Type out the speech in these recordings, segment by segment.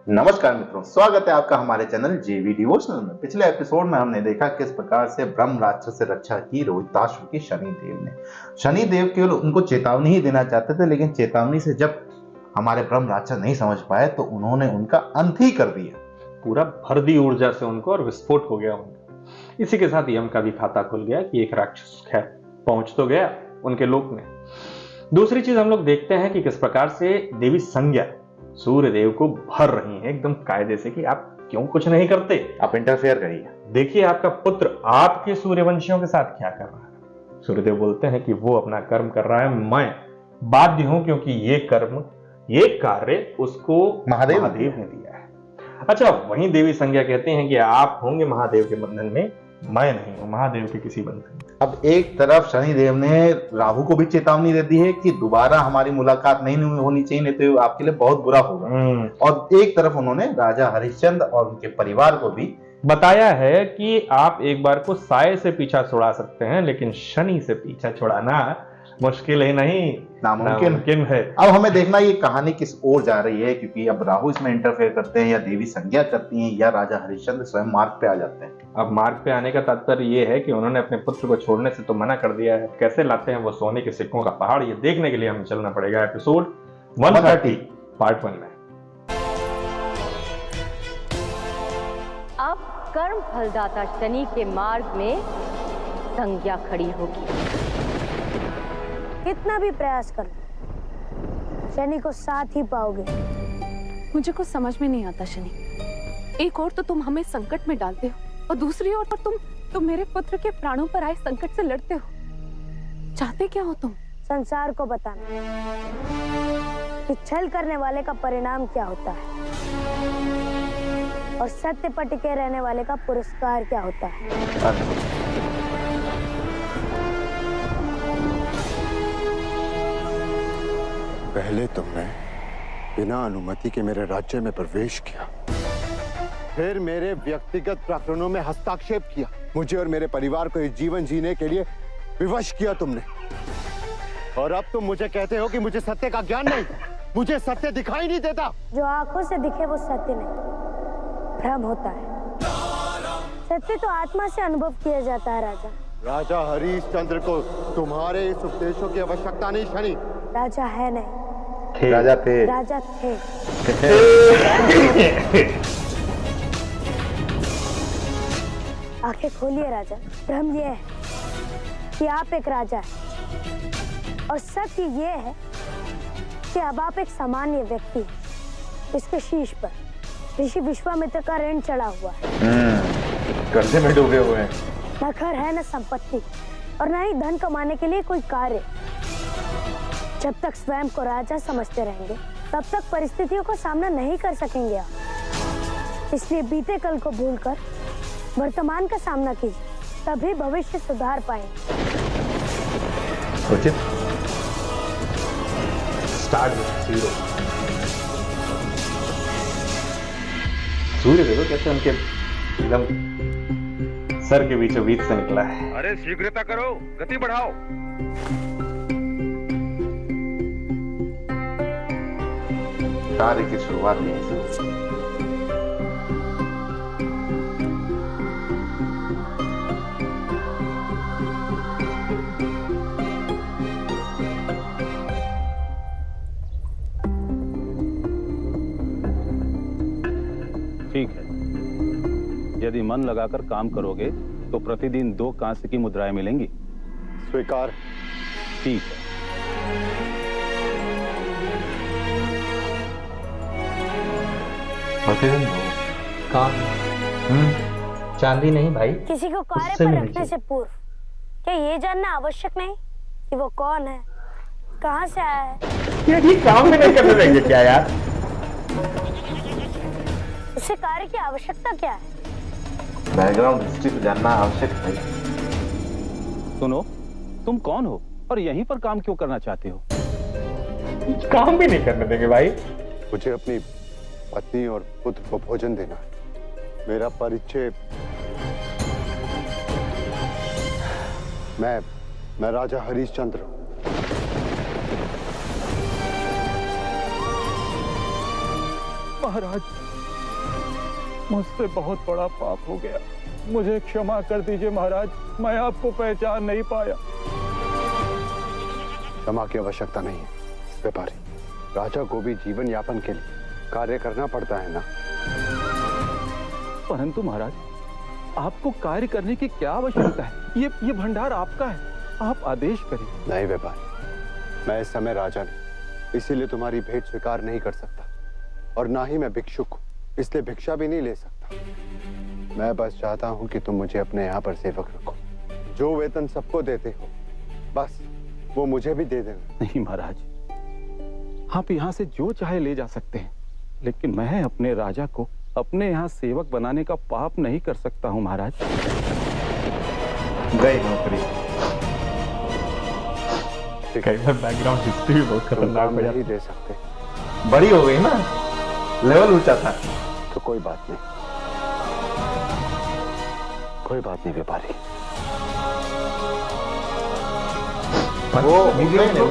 नमस्कार मित्रों, स्वागत है आपका हमारे चैनल जेवी डिवोशनल में। पिछले एपिसोड में हमने देखा किस प्रकार से ब्रह्म राक्षस से रक्षा की रोहिताश्व की शनिदेव ने। शनिदेव केवल उनको चेतावनी ही देना चाहते थे, लेकिन चेतावनी से जब हमारे ब्रह्म राक्षस नहीं समझ पाए तो उन्होंने उनका अंत ही कर दिया। पूरा भर दी ऊर्जा से उनको और विस्फोट हो गया उनका। इसी के साथ यम का भी खाता खुल गया कि एक राक्षस खैर पहुंच तो गया उनके लोक में। दूसरी चीज हम लोग देखते हैं कि किस प्रकार से देवी संज्ञा सूर्य देव को भर रही है एकदम कायदे से कि आप क्यों कुछ नहीं करते, आप इंटरफेयर करिए। देखिए आपका पुत्र आपके सूर्यवंशियों के साथ क्या कर रहा है। सूर्यदेव बोलते हैं कि वो अपना कर्म कर रहा है, मैं बाध्य हूं क्योंकि ये कर्म ये कार्य उसको महादेव ने दिया है। अच्छा, वहीं देवी संज्ञा कहते हैं कि आप होंगे महादेव के बंधन में, मैं नहीं हूं महादेव के किसी बंधन में। अब एक तरफ शनिदेव ने राहु को भी चेतावनी दे दी है कि दोबारा हमारी मुलाकात नहीं होनी चाहिए, नहीं तो आपके लिए बहुत बुरा होगा। और एक तरफ उन्होंने राजा हरिश्चंद्र और उनके परिवार को भी बताया है कि आप एक बार को साए से पीछा छुड़ा सकते हैं, लेकिन शनि से पीछा छुड़ाना मुश्किल ही नहीं नामुमकिन है। अब हमें देखना ये कहानी किस ओर जा रही है, क्योंकि अब राहु इसमें इंटरफेयर करते हैं या देवी संज्ञा करती हैं या राजा हरिश्चंद्र स्वयं मार्ग पे आ जाते हैं। अब मार्ग पे आने का तात्पर्य ये है कि उन्होंने अपने पुत्र को छोड़ने से तो मना कर दिया है। कैसे लाते हैं वो सोने के सिक्कों का पहाड़, ये देखने के लिए हमें चलना पड़ेगा एपिसोड 130 पार्ट 1 में। अब कर्म फलदाता शनि के मार्ग में संज्ञा खड़ी होगी। कितना भी प्रयास करो, शनि को साथ ही पाओगे। मुझे कुछ समझ में नहीं आता शनि। एक और तो तुम हमें संकट में डालते हो और दूसरी ओर पर तुम मेरे पुत्र के प्राणों पर आए संकट से लड़ते हो। चाहते क्या हो तुम? संसार को बताना कि छल करने वाले का परिणाम क्या होता है और सत्य पर टिके रहने वाले का पुरस्कार क्या होता है। पहले तुमने बिना अनुमति के मेरे राज्य में प्रवेश किया, फिर मेरे व्यक्तिगत प्रकरणों में हस्तक्षेप किया, मुझे और मेरे परिवार को एक जीवन जीने के लिए विवश किया तुमने, और अब तुम मुझे कहते हो कि मुझे सत्य का ज्ञान नहीं, मुझे सत्य दिखाई नहीं देता। जो आंखों से दिखे वो सत्य नहीं, भ्रम होता है। सत्य तो आत्मा से अनुभव किया जाता है। राजा हरिश्चंद्र को तुम्हारे इस उपदेशों की आवश्यकता नहीं शनि। राजा है नहीं, राजा थे। राजा थे। आंखें खोलिए राजा, भ्रम ये है कि आप एक राजा हैं और सत्य ये है कि अब आप एक सामान्य व्यक्ति हैं। इसके शीश पर ऋषि विश्वामित्र का ऋण चढ़ा हुआ है, कर्जे में डूबे हुए हैं। न घर है न संपत्ति और न ही धन कमाने के लिए कोई कार्य। जब तक स्वयं को राजा समझते रहेंगे तब तक परिस्थितियों का सामना नहीं कर सकेंगे आप। इसलिए बीते कल को भूलकर वर्तमान का सामना कीजिए, तभी भविष्य सुधार पाएंगे। उचित स्टार्ट विद 0। सूर्य देखो कैसे उनके एकदम सर के बीचों बीच से निकला है। अरे शीघ्रता करो, गति बढ़ाओ। कार्य की शुरुआत नहीं से। ठीक है, यदि मन लगाकर काम करोगे तो प्रतिदिन 2 कांस्य की मुद्राएं मिलेंगी। स्वीकार। ठीक है। प्रतिदिन चांदी नहीं भाई। किसी को कार्य पर रखने से पूर्व क्या ये जानना आवश्यक नहीं कि वो कौन है, कहां से आया है? ये काम भी नहीं करने देंगे क्या यार? उसे कार्य की आवश्यकता क्या है? बैकग्राउंड हिस्ट्री को जानना आवश्यक है। सुनो, तुम कौन हो और यहीं पर काम क्यों करना चाहते हो? काम भी नहीं करने देंगे भाई। मुझे अपनी पत्नी और पुत्र को भोजन देना है। मेरा परिचय, मैं राजा हरिश्चंद्र हूं। महाराज, मुझसे बहुत बड़ा पाप हो गया, मुझे क्षमा कर दीजिए महाराज, मैं आपको पहचान नहीं पाया। क्षमा की आवश्यकता नहीं है व्यापारी, राजा को भी जीवन यापन के लिए कार्य करना पड़ता है ना। परंतु महाराज, आपको कार्य करने की क्या आवश्यकता है? ये भंडार आपका है, आप आदेश करिए। नहीं व्यापारी, मैं इस समय राजा नहीं, इसीलिए तुम्हारी भेंट स्वीकार नहीं कर सकता, और ना ही मैं भिक्षुक हूँ, इसलिए भिक्षा भी नहीं ले सकता। मैं बस चाहता हूँ कि तुम मुझे अपने यहाँ पर सेवक रखो, जो वेतन सबको देते हो बस वो मुझे भी दे देना। नहीं महाराज, आप यहाँ से जो चाहे ले जा सकते हैं, लेकिन मैं अपने राजा को अपने यहाँ सेवक बनाने का पाप नहीं कर सकता हूँ महाराज। गई नौकरी। बैकग्राउंड हिस्ट्री भी बहुत खतरनाक हो नहीं जाती दे सकते बड़ी हो गई ना, लेवल ऊंचा था। तो कोई बात नहीं, कोई बात नहीं व्यापारी। वो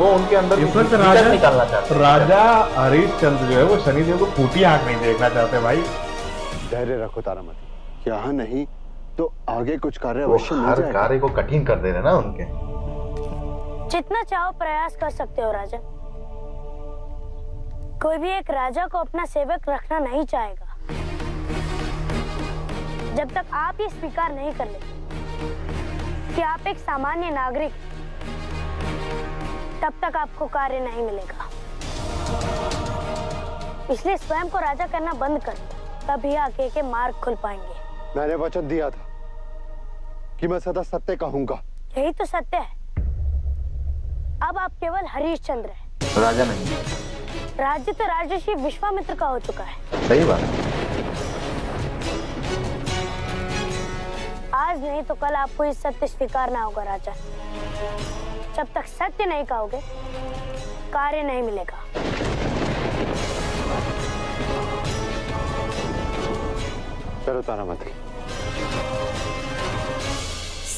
उनके अंदर इस वक्त राजा हरिश्चंद्र जो है वो शनिदेव को फूटी आंख नहीं देखना चाहते भाई। धैर्य रखो तारामती, यहाँ नहीं तो आगे कुछ कार्य अवश्य मिल हर जाएगा। कार्य को कठिन कर दे रहे ना उनके। जितना चाहो प्रयास कर सकते हो राजन। कोई भी एक राजा को अपना सेवक रखना नहीं चाहेगा जब तक आप ये स्वीकार नहीं कर लेते कि आप एक सामान्य नागरिक, तब तक आपको कार्य नहीं मिलेगा। इसलिए स्वयं को राजा करना बंद कर, तभी आगे के मार्ग खुल पाएंगे। मैंने वचन दिया था कि मैं सदा सत्य कहूंगा। यही तो सत्य है। अब आप केवल हरिश्चंद्र हैं, राजा नहीं। राज्य तो राजर्षि विश्वामित्र का हो चुका है। सही बात। आज नहीं तो कल आपको इस सत्य स्वीकारना होगा राजा। जब तक सत्य नहीं कहोगे, कार्य नहीं मिलेगा। चलो तारामती।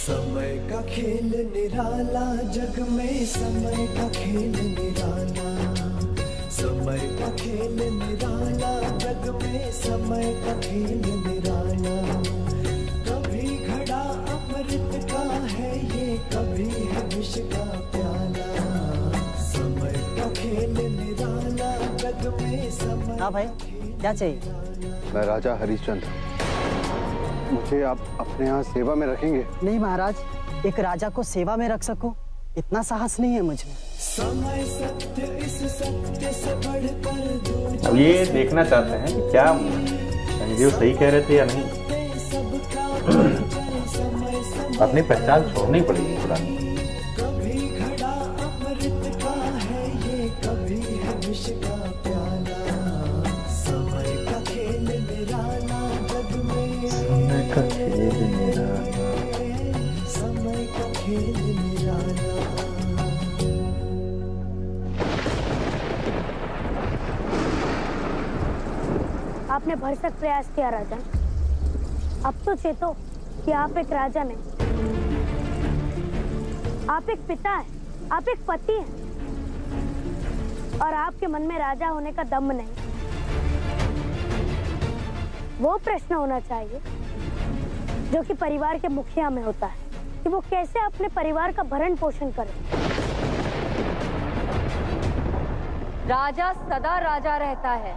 समय का खेल निराला, जग में समय का खेल निराला, समय का खेल निराला, जग में समय का खेल निराला। कभी घड़ा अमृत का है ये, कभी है विष का प्याला। समय का खेल निराला, जग में समय। हाँ भाई, क्या चाहिए? मैं राजा हरिश्चंद्र, मुझे आप अपने यहाँ सेवा में रखेंगे? नहीं महाराज, एक राजा को सेवा में रख सकूं इतना साहस नहीं है मुझमें। समय सत्य, इस सत्य से बढ़कर अब ये देखना चाहते हैं कि क्या शनिदेव सही कह रहे थे या नहीं। अपनी पहचान छोड़नी पड़ेगी पुरानी। कभी घड़ा अमृत का है ये, कभी है विष का प्याला। समय का खेल निराला, जग में समय का खेल निराला, समय का खेल निराला। आपने भरसक प्रयास किया राजन। अब तो चेतो कि आप एक राजा नहीं, आप एक पिता हैं, आप एक पति हैं, और आपके मन में राजा होने का दम नहीं। वो प्रश्न होना चाहिए जो कि परिवार के मुखिया में होता है कि वो कैसे अपने परिवार का भरण पोषण करे। राजा सदा राजा रहता है।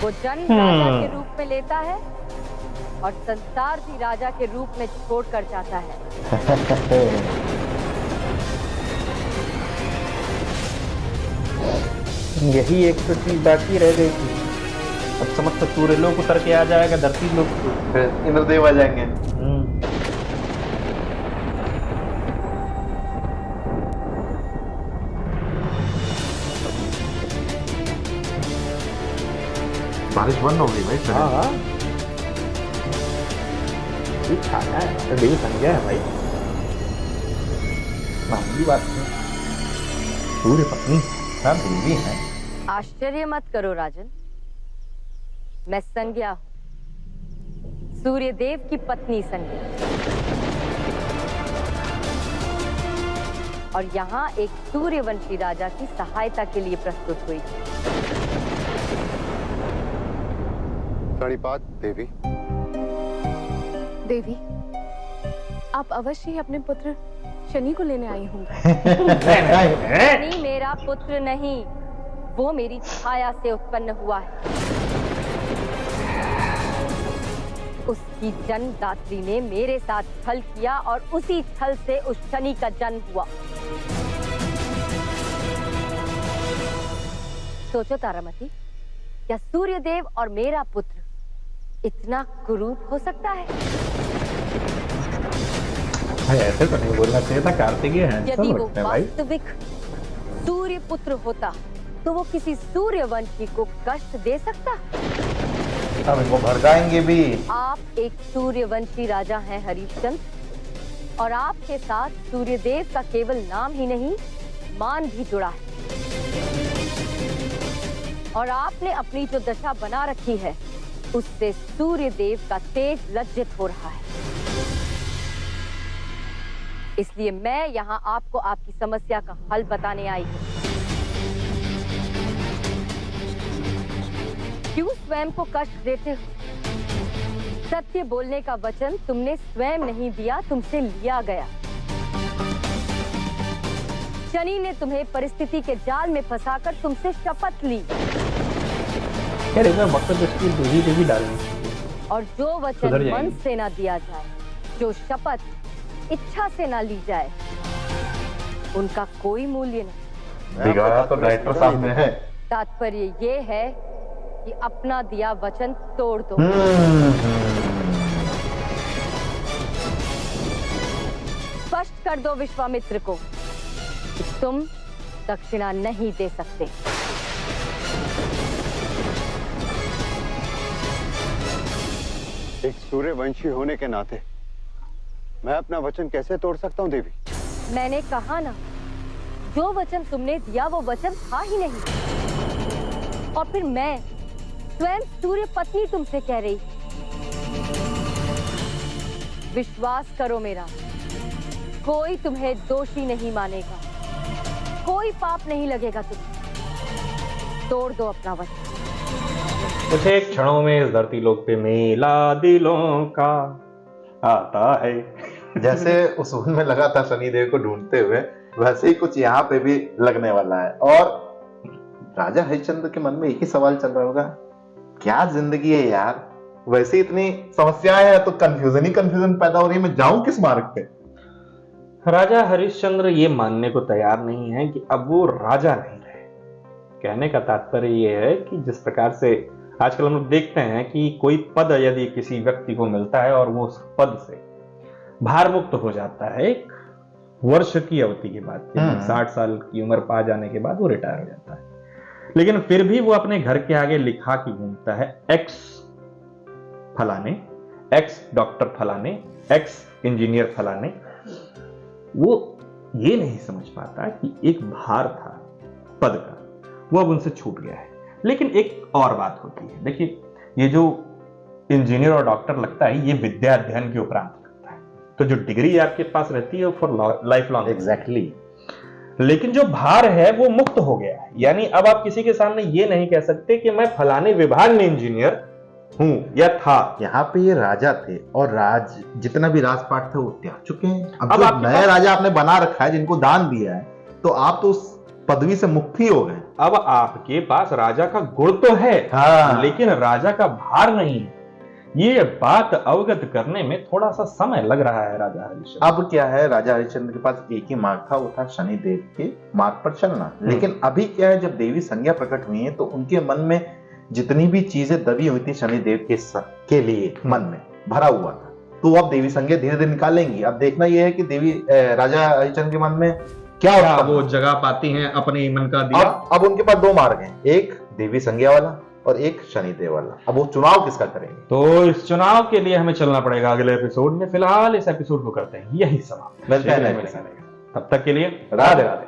वो जन्म राजा के रूप में लेता है और संसार भी राजा के रूप में छोड़ कर जाता है। यही एक तो चीज बाकी रह गई थी। अब समस्त पूरे लोग उतर के आ जाएगा, धरती लोग फिर इंद्रदेव आ जाएंगे। बारिश बंद हो गई भाई। हाँ खाना है, दिल बन गया है भाई। मामूली बात नहीं। सूर्य पत्नी सब देवी है। आश्चर्य मत करो राजन, मैं संज्ञा हूं, सूर्यदेव की पत्नी संज्ञा, और यहाँ एक सूर्यवंशी राजा की सहायता के लिए प्रस्तुत हुई। प्रणिपात देवी। देवी, आप अवश्य ही अपने पुत्र शनि को लेने आई होंगी। शनि मेरा पुत्र नहीं, वो मेरी छाया से उत्पन्न हुआ है। उसकी जन्मदात्री ने मेरे साथ छल किया और उसी छल से उस शनि का जन्म हुआ। सोचो तारामती, क्या सूर्यदेव और मेरा पुत्र इतना कुरूप हो सकता है? भाई ऐसे तो नहीं बोलना चाहिए था, कार्तिकेय यदि हैंडसम वो लगते हैं भाई। वास्तविक सूर्य पुत्र होता तो वो किसी सूर्यवंशी को कष्ट दे सकता? अब इनको भड़काएंगे भी। आप एक सूर्यवंशी राजा हैं हरिश्चंद्र, और आपके साथ सूर्यदेव का केवल नाम ही नहीं, मान भी जुड़ा है। और आपने अपनी जो दशा बना रखी है, उससे सूर्यदेव का तेज लज्जित हो रहा है। इसलिए मैं यहाँ आपको आपकी समस्या का हल बताने आई हूँ। क्यों स्वयं को कष्ट देते हो? सत्य बोलने का वचन तुमने स्वयं नहीं दिया, तुमसे लिया गया। शनि ने तुम्हें परिस्थिति के जाल में फंसाकर तुमसे शपथ ली। यार इसमें मकसद इसकी दूरी पे भी डालनी चाहिए। और जो वचन मन से ना दिया जाए, जो शपथ इच्छा से ना ली जाए, उनका कोई मूल्य नहीं। बिगाड़ा तो डायरेक्टर साहब ने है। तात्पर्य ये है कि अपना दिया वचन तोड़ दो। स्पष्ट कर दो विश्वामित्र को कि तुम दक्षिणा नहीं दे सकते। एक सूर्यवंशी होने के नाते मैं अपना वचन कैसे तोड़ सकता हूँ देवी? मैंने कहा ना, जो वचन तुमने दिया वो वचन था ही नहीं। और फिर मैं स्वयं सूर्य पत्नी तुमसे कह रही, विश्वास करो मेरा, कोई तुम्हें दोषी नहीं मानेगा, कोई पाप नहीं लगेगा तुम्हें। तोड़ दो अपना वचन। कुछ एक क्षणों में इस धरती लोक पे मेला दिलों का आता है। जैसे उस वन में लगा था शनिदेव को ढूंढते हुए, वैसे ही कुछ यहाँ पे भी लगने वाला है। और राजा हरिश्चंद्र के मन में एक ही सवाल चल रहा होगा, क्या जिंदगी है यार, वैसे इतनी समस्याएं हैं तो कंफ्यूजन ही कंफ्यूजन पैदा हो रही है, मैं जाऊं किस मार्ग पे? राजा हरिश्चंद्र ये मानने को तैयार नहीं है कि अब वो राजा नहीं रहे। कहने का तात्पर्य ये है कि जिस प्रकार से आजकल हम लोग देखते हैं कि कोई पद यदि किसी व्यक्ति को मिलता है और वो उस पद से भार मुक्त हो जाता है एक वर्ष की अवधि के बाद, 60 साल की उम्र पा जाने के बाद वो रिटायर हो जाता है, लेकिन फिर भी वो अपने घर के आगे लिखा कि घूमता है एक्स फलाने, एक्स डॉक्टर फलाने, एक्स इंजीनियर फलाने। वो ये नहीं समझ पाता कि एक भार था पद का, वो अब उनसे छूट गया है। लेकिन एक और बात होती है, देखिए ये जो इंजीनियर और डॉक्टर लगता है ये विद्या अध्ययन के उपरांत लगता है, तो जो डिग्री आपके पास रहती है फॉर लाइफ लॉन्ग। एग्जैक्टली। लेकिन जो भार है वो मुक्त हो गया है, यानी अब आप किसी के सामने ये नहीं कह सकते कि मैं फलाने विभाग में इंजीनियर हूं या था। यहाँ पे ये राजा थे और राज जितना भी राजपाट था वो त्याग चुके हैं। अब अब जो आपके नए राजा आपने बना रखा है, जिनको दान दिया है, तो आप तो उस पदवी से मुक्त ही हो गए। अब आपके पास राजा का गुण तो है, हाँ। लेकिन राजा का भार नहीं है। ये बात अवगत करने में थोड़ा सा समय लग रहा है राजा हरिश्चंद्र। अब क्या है, राजा हरिश्चंद्र के पास एक ही मार्ग था, वो था शनिदेव के मार्ग पर चलना। लेकिन अभी क्या है, जब देवी संज्ञा प्रकट हुई है तो उनके मन में जितनी भी चीजें दबी हुई थी शनिदेव के लिए मन में भरा हुआ था, तो अब देवी संज्ञा धीरे धीरे निकालेंगी। अब देखना यह है कि देवी राजा हरिश्चंद्र के मन में क्या वो जगह पाती हैं अपने मन का दिया। अब उनके पास दो मार्ग हैं, एक देवी संज्ञा वाला और एक शनिदेव वाला। अब वो चुनाव किसका करेंगे? तो इस चुनाव के लिए हमें चलना पड़ेगा अगले एपिसोड में। फिलहाल इस एपिसोड को करते हैं यही समाप्त। मिलते हैं। तब तक के लिए राधे राधे।